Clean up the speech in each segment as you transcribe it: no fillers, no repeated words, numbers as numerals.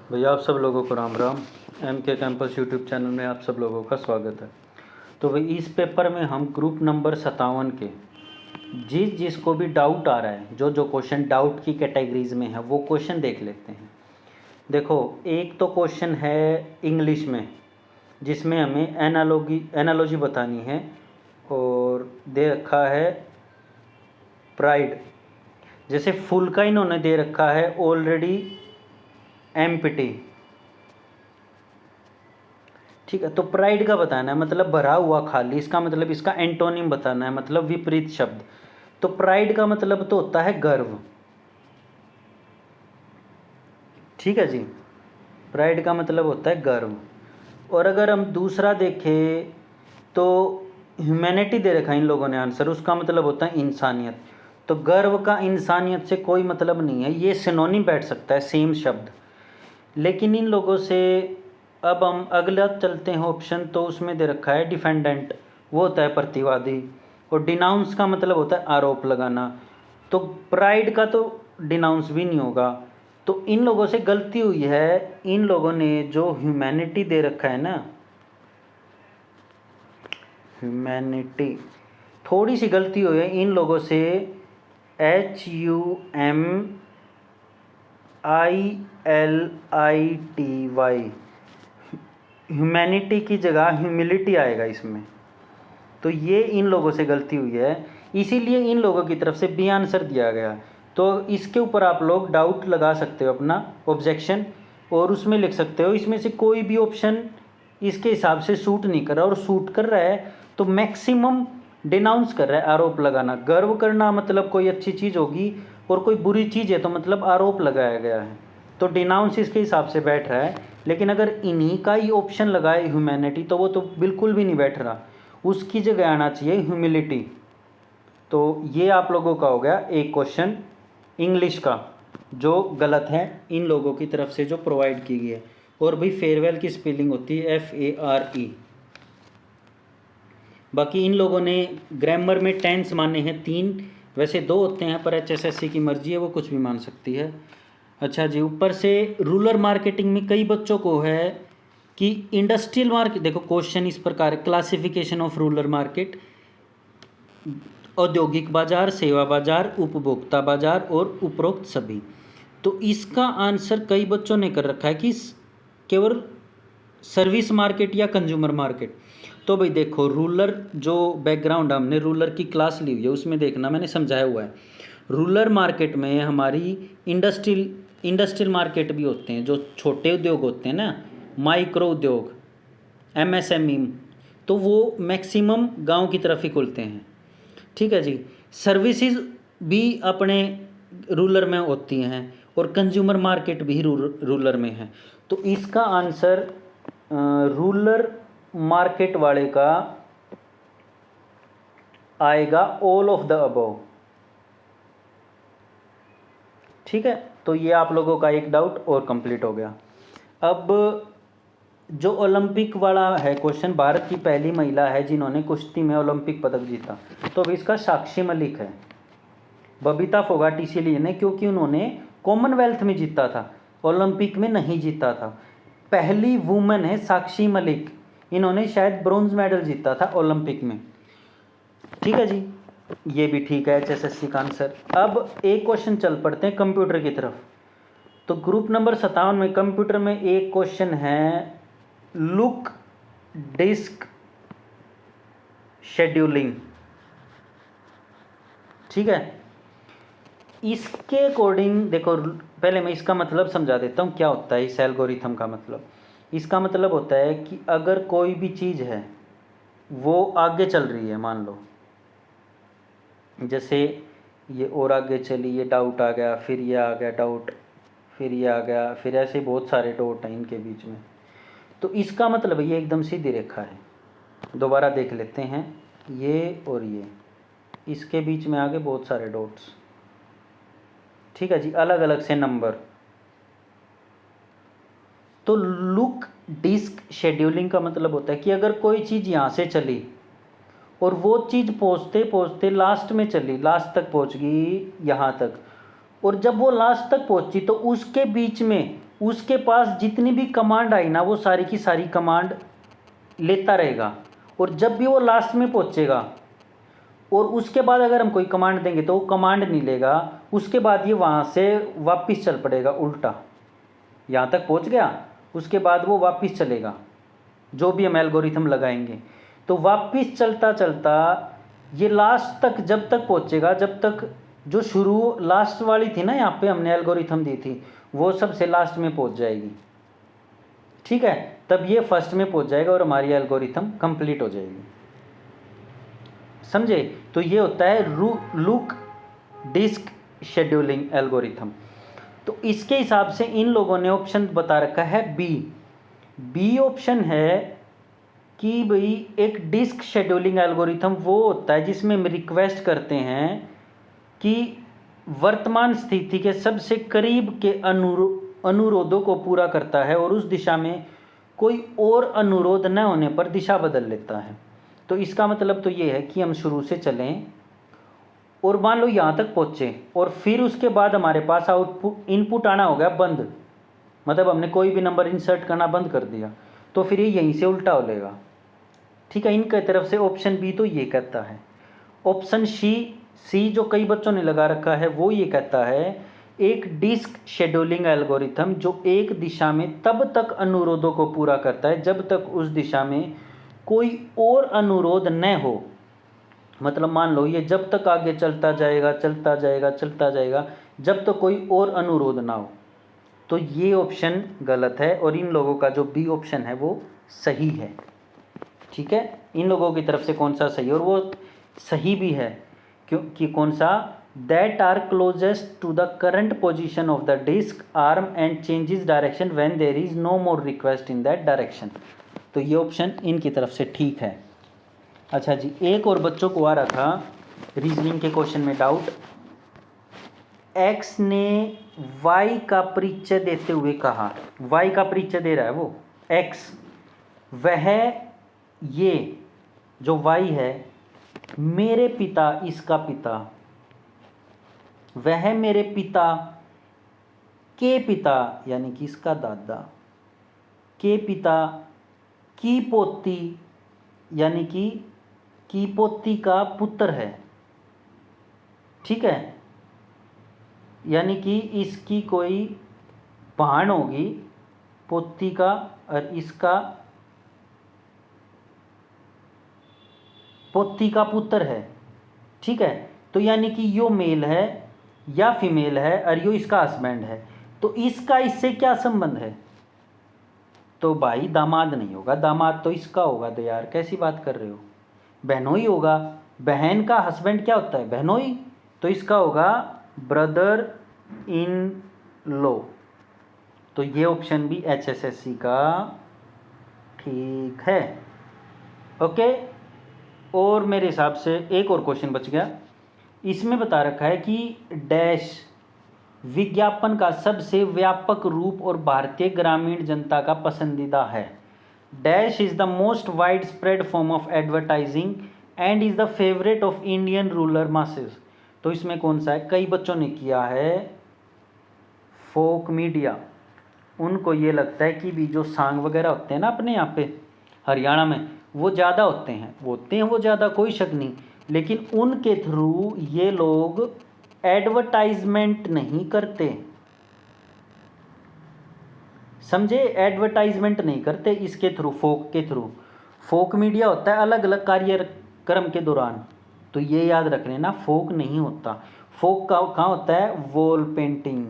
भैया आप सब लोगों को राम राम। एम के कैंपस यूट्यूब चैनल में आप सब लोगों का स्वागत है। तो भाई इस पेपर में हम ग्रुप नंबर 57 के जिसको भी डाउट आ रहा है, जो क्वेश्चन डाउट की कैटेगरीज में है वो क्वेश्चन देख लेते हैं। देखो, एक तो क्वेश्चन है इंग्लिश में जिसमें हमें एनालॉजी बतानी है और दे रखा है प्राइड। जैसे फुल का इन्होंने दे रखा है ऑलरेडी एम्प्टी, ठीक है। तो प्राइड का बताना है, मतलब भरा हुआ खाली। इसका मतलब इसका एंटोनिम बताना है, मतलब विपरीत शब्द। तो प्राइड का मतलब तो होता है गर्व, ठीक है जी। प्राइड का मतलब होता है गर्व। और अगर हम दूसरा देखें तो ह्यूमैनिटी दे रखा है इन लोगों ने आंसर, उसका मतलब होता है इंसानियत। तो गर्व का इंसानियत से कोई मतलब नहीं है, ये सिनोनिम बैठ सकता है, सेम शब्द। लेकिन इन लोगों से अब हम अगला चलते हैं ऑप्शन, तो उसमें दे रखा है डिफेंडेंट, वो होता है प्रतिवादी। और डिनाउंस का मतलब होता है आरोप लगाना। तो प्राइड का तो डिनाउंस भी नहीं होगा। तो इन लोगों से गलती हुई है, इन लोगों ने जो ह्यूमैनिटी दे रखा है ना, ह्यूमैनिटी, थोड़ी सी गलती हुई है इन लोगों से। HUMILITY, ह्यूमैनिटी की जगह ह्यूमिलिटी आएगा इसमें। तो ये इन लोगों से गलती हुई है, इसीलिए इन लोगों की तरफ से बी आंसर दिया गया। तो इसके ऊपर आप लोग डाउट लगा सकते हो, अपना ऑब्जेक्शन, और उसमें लिख सकते हो इसमें से कोई भी ऑप्शन इसके हिसाब से सूट नहीं कर रहा, और सूट कर रहा है तो मैक्सिमम डिनाउंस कर रहा है, आरोप लगाना। गर्व करना मतलब कोई अच्छी चीज़ होगी, और कोई बुरी चीज़ है तो मतलब आरोप लगाया गया है, तो डिनाउंस इसके हिसाब से बैठ रहा है। लेकिन अगर इन्हीं का ही ऑप्शन लगाए ह्यूमैनिटी, तो वो तो बिल्कुल भी नहीं बैठ रहा, उसकी जगह आना चाहिए ह्यूमिलिटी। तो ये आप लोगों का हो गया एक क्वेश्चन इंग्लिश का, जो गलत है इन लोगों की तरफ से जो प्रोवाइड की गई है। और भाई फेयरवेल की स्पेलिंग होती है FARE। बाकी इन लोगों ने ग्रामर में टेंस माने हैं 3, वैसे 2 होते हैं, पर HSSC की मर्जी है, वो कुछ भी मान सकती है। अच्छा जी, ऊपर से रूरल मार्केटिंग में कई बच्चों को है कि इंडस्ट्रियल मार्केट, देखो क्वेश्चन इस प्रकार है, क्लासिफिकेशन ऑफ रूरल मार्केट, औद्योगिक बाजार, सेवा बाजार, उपभोक्ता बाजार और उपरोक्त सभी। तो इसका आंसर कई बच्चों ने कर रखा है कि केवल सर्विस मार्केट या कंज्यूमर मार्केट। तो भाई देखो, रूरल जो बैकग्राउंड हमने रूरल की क्लास ली हुई है उसमें देखना, मैंने समझाया हुआ है। रूरल मार्केट में हमारी इंडस्ट्रियल मार्केट भी होते हैं, जो छोटे उद्योग होते हैं ना, माइक्रो उद्योग, MSME, तो वो मैक्सिमम गांव की तरफ ही खुलते हैं, ठीक है जी। सर्विसेज भी अपने रूरल में होती हैं, और कंज्यूमर मार्केट भी रूरल में है। तो इसका आंसर रूरल मार्केट वाले का आएगा ऑल ऑफ द अबव, ठीक है। तो ये आप लोगों का एक डाउट और कंप्लीट हो गया। अब जो ओलंपिक वाला है क्वेश्चन, भारत की पहली महिला है जिन्होंने कुश्ती में ओलंपिक पदक जीता, तो अब इसका साक्षी मलिक है। बबीता फोगाट इसीलिए नहीं क्योंकि उन्होंने कॉमनवेल्थ में जीता था, ओलंपिक में नहीं जीता था। पहली वुमेन है साक्षी मलिक, इन्होंने शायद ब्रोंज मेडल जीता था ओलंपिक में, ठीक है जी। ये भी ठीक है, HSSC का आंसर। अब एक क्वेश्चन चल पड़ते हैं कंप्यूटर की तरफ। तो ग्रुप नंबर 57 में कंप्यूटर में एक क्वेश्चन है लुक डिस्क शेड्यूलिंग, ठीक है। इसके अकॉर्डिंग देखो, पहले मैं इसका मतलब समझा देता हूँ क्या होता है इस एल्गोरिथम का मतलब। इसका मतलब होता है कि अगर कोई भी चीज़ है वो आगे चल रही है, मान लो जैसे ये और आगे चली, ये डाउट आ गया, फिर ये आ गया डाउट, फिर ये आ गया, फिर ऐसे बहुत सारे डॉट हैं इनके बीच में। तो इसका मतलब ये एकदम सीधी रेखा है। दोबारा देख लेते हैं, ये और ये, इसके बीच में आगे बहुत सारे डॉट्स, ठीक है जी, अलग अलग से नंबर। तो लुक डिस्क शेड्यूलिंग का मतलब होता है कि अगर कोई चीज़ यहाँ से चली और वो चीज़ पहुँचते पहुँचते लास्ट में चली, लास्ट तक पहुँच गई यहाँ तक, और जब वो लास्ट तक पहुँची तो उसके बीच में उसके पास जितनी भी कमांड आई ना वो सारी की सारी कमांड लेता रहेगा, और जब भी वो लास्ट में पहुंचेगा और उसके बाद अगर हम कोई कमांड देंगे तो वो कमांड नहीं लेगा, उसके बाद ये वहाँ से वापस चल पड़ेगा उल्टा, यहाँ तक पहुँच गया उसके बाद वो वापस चलेगा जो भी हम एल्गोरिथम लगाएंगे। तो वापस चलता चलता ये लास्ट तक जब तक पहुँचेगा, जब तक जो शुरू लास्ट वाली थी ना यहाँ पे हमने एल्गोरिथम दी थी वो सबसे लास्ट में पहुँच जाएगी, ठीक है, तब ये फर्स्ट में पहुँच जाएगा और हमारी एल्गोरिथम कंप्लीट हो जाएगी। समझे? तो ये होता है लुक डिस्क शेड्यूलिंग एल्गोरिथम। तो इसके हिसाब से इन लोगों ने ऑप्शन बता रखा है बी ऑप्शन है कि भाई एक डिस्क शेड्यूलिंग एल्गोरिथम वो होता है जिसमें हम रिक्वेस्ट करते हैं कि वर्तमान स्थिति के सबसे करीब के अनुरोधों को पूरा करता है और उस दिशा में कोई और अनुरोध न होने पर दिशा बदल लेता है। तो इसका मतलब तो ये है कि हम शुरू से चलें और मान लो यहाँ तक पहुँचे और फिर उसके बाद हमारे पास आउटपुट इनपुट आना हो गया बंद, मतलब हमने कोई भी नंबर इंसर्ट करना बंद कर दिया, तो फिर ये यहीं से उल्टा हो लेगा, ठीक है। इनके तरफ से ऑप्शन बी तो ये कहता है। ऑप्शन सी जो कई बच्चों ने लगा रखा है वो ये कहता है एक डिस्क शेड्यूलिंग एल्गोरिथम जो एक दिशा में तब तक अनुरोधों को पूरा करता है जब तक उस दिशा में कोई और अनुरोध न हो। मतलब मान लो ये जब तक आगे चलता जाएगा जब तक कोई और अनुरोध ना हो। तो ये ऑप्शन गलत है और इन लोगों का जो बी ऑप्शन है वो सही है, ठीक है। इन लोगों की तरफ से कौन सा सही है, और वो सही भी है क्योंकि कौन सा, that are closest to the current position of the disk arm and changes direction when there is no more request in that direction. तो ये ऑप्शन इनकी तरफ से ठीक है। अच्छा जी, एक और बच्चों को आ रहा था रीजनिंग के क्वेश्चन में डाउट, एक्स ने वाई का परिचय देते हुए कहा, वाई का परिचय दे रहा है वो एक्स, वह ये जो वाई है मेरे पिता इसका पिता, वह मेरे पिता के पिता यानी कि इसका दादा के पिता की पोती यानी कि पोती का पुत्र है, ठीक है। यानी कि इसकी कोई बहन होगी पोती का और इसका पोती का पुत्र है, ठीक है। तो यानी कि यो मेल है या फीमेल है और यो इसका हस्बैंड है। तो इसका इससे क्या संबंध है, तो भाई दामाद नहीं होगा, दामाद तो इसका होगा। तो यार कैसी बात कर रहे हो, बहनोई होगा, बहन का हस्बैंड क्या होता है, बहनोई, तो इसका होगा ब्रदर इन लॉ। तो ये ऑप्शन भी HSSC का ठीक है, ओके। और मेरे हिसाब से एक और क्वेश्चन बच गया, इसमें बता रखा है कि डैश विज्ञापन का सबसे व्यापक रूप और भारतीय ग्रामीण जनता का पसंदीदा है। Dash is the most wide spread form of advertising and is the favourite of Indian rural masses. तो इसमें कौन सा है, कई बच्चों ने किया है फोक मीडिया। उनको ये लगता है कि भी जो सॉन्ग वगैरह होते हैं ना अपने यहाँ पे हरियाणा में वो ज़्यादा होते हैं वो ज़्यादा, कोई शक नहीं, लेकिन उनके थ्रू ये लोग एडवर्टाइजमेंट नहीं करते, समझे, एडवर्टाइजमेंट नहीं करते इसके थ्रू, फोक के थ्रू। फोक मीडिया होता है अलग अलग कार्यक्रम के दौरान, तो ये याद रख लेना, फोक नहीं होता। फोक कहाँ होता है, वॉल पेंटिंग,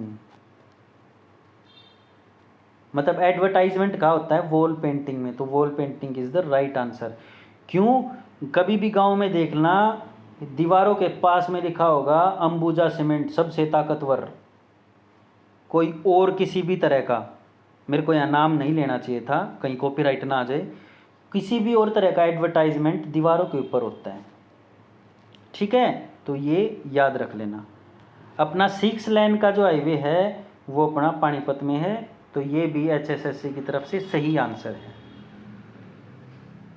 मतलब एडवर्टाइजमेंट कहाँ होता है, वॉल पेंटिंग में। तो wall painting is the right answer. क्यों, कभी भी गांव में देखना दीवारों के पास में लिखा होगा अंबुजा सीमेंट सबसे ताकतवर, कोई और किसी भी तरह का, मेरे को यहाँ नाम नहीं लेना चाहिए था कहीं कॉपीराइट ना आ जाए, किसी भी और तरह का एडवर्टाइजमेंट दीवारों के ऊपर होता है, ठीक है। तो ये याद रख लेना। अपना 6 लेन का जो हाईवे है वो अपना पानीपत में है, तो ये भी HSSC की तरफ से सही आंसर है।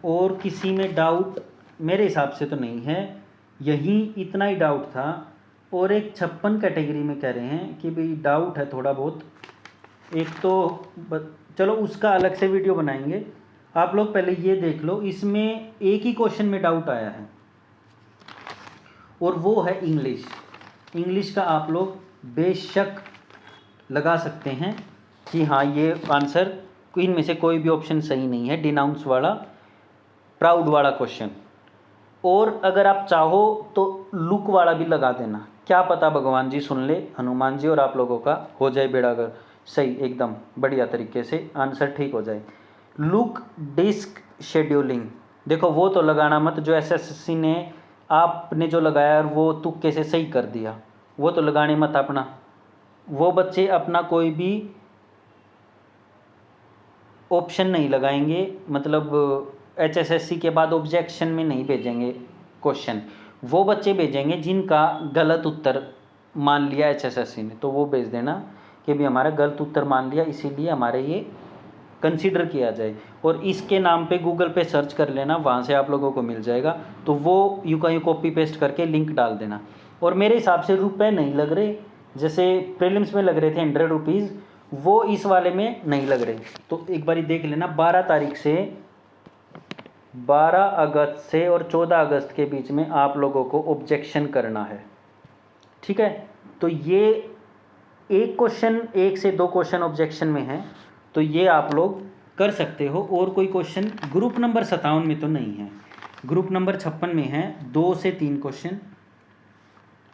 और किसी में डाउट मेरे हिसाब से तो नहीं है, यही इतना ही डाउट था। और एक 56 कैटेगरी में कह रहे हैं कि भाई डाउट है थोड़ा बहुत, एक तो चलो उसका अलग से वीडियो बनाएंगे। आप लोग पहले ये देख लो, इसमें एक ही क्वेश्चन में डाउट आया है और वो है इंग्लिश। इंग्लिश का आप लोग बेशक लगा सकते हैं कि हाँ ये आंसर इनमें से कोई भी ऑप्शन सही नहीं है, डिनाउंस वाला प्राउड वाला क्वेश्चन। और अगर आप चाहो तो लुक वाला भी लगा देना, क्या पता भगवान जी सुन ले, हनुमान जी, और आप लोगों का हो जाए बेड़ागर सही, एकदम बढ़िया तरीके से आंसर ठीक हो जाए। लुक डिस्क शेड्यूलिंग, देखो वो तो लगाना मत जो एसएससी ने आपने जो लगाया और वो तुक्के से सही कर दिया, वो तो लगाने मत अपना। वो बच्चे अपना कोई भी ऑप्शन नहीं लगाएंगे, मतलब एचएसएससी के बाद ऑब्जेक्शन में नहीं भेजेंगे क्वेश्चन। वो बच्चे भेजेंगे जिनका गलत उत्तर मान लिया एचएसएससी ने, तो वो भेज देना कि भी हमारा गलत उत्तर मान लिया, इसीलिए हमारे ये कंसीडर किया जाए। और इसके नाम पे गूगल पे सर्च कर लेना, वहाँ से आप लोगों को मिल जाएगा। तो वो यूँ का यूँ कॉपी पेस्ट करके लिंक डाल देना। और मेरे हिसाब से रुपए नहीं लग रहे, जैसे प्रीलिम्स में लग रहे थे 100 रुपीज़, वो इस वाले में नहीं लग रहे। तो एक बारी देख लेना, 12 तारीख से 12 अगस्त से और 14 अगस्त के बीच में आप लोगों को ऑब्जेक्शन करना है, ठीक है। तो ये एक क्वेश्चन, 1 से 2 क्वेश्चन ऑब्जेक्शन में है, तो ये आप लोग कर सकते हो। और कोई क्वेश्चन ग्रुप नंबर 57 में तो नहीं है, ग्रुप नंबर 56 में है 2 से 3 क्वेश्चन,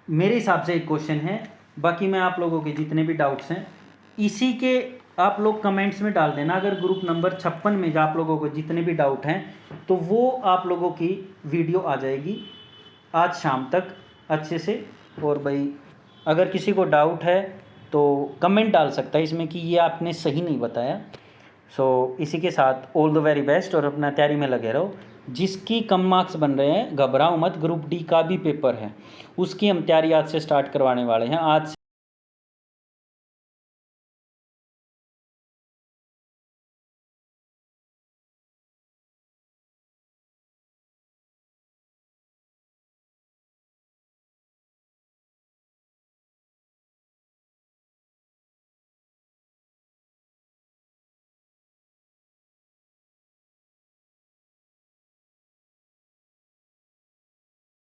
मेरे हिसाब से 1 क्वेश्चन है। बाकी मैं आप लोगों के जितने भी डाउट्स हैं इसी के आप लोग कमेंट्स में डाल देना। अगर ग्रुप नंबर 56 में आप लोगों को जितने भी डाउट हैं तो वो आप लोगों की वीडियो आ जाएगी आज शाम तक अच्छे से। और भाई अगर किसी को डाउट है तो कमेंट डाल सकता है इसमें कि ये आपने सही नहीं बताया। सो इसी के साथ ऑल द वेरी बेस्ट और अपना तैयारी में लगे रहो। जिसकी कम मार्क्स बन रहे हैं घबराओ मत, ग्रुप डी का भी पेपर है, उसकी हम तैयारी आज से स्टार्ट करवाने वाले हैं। आज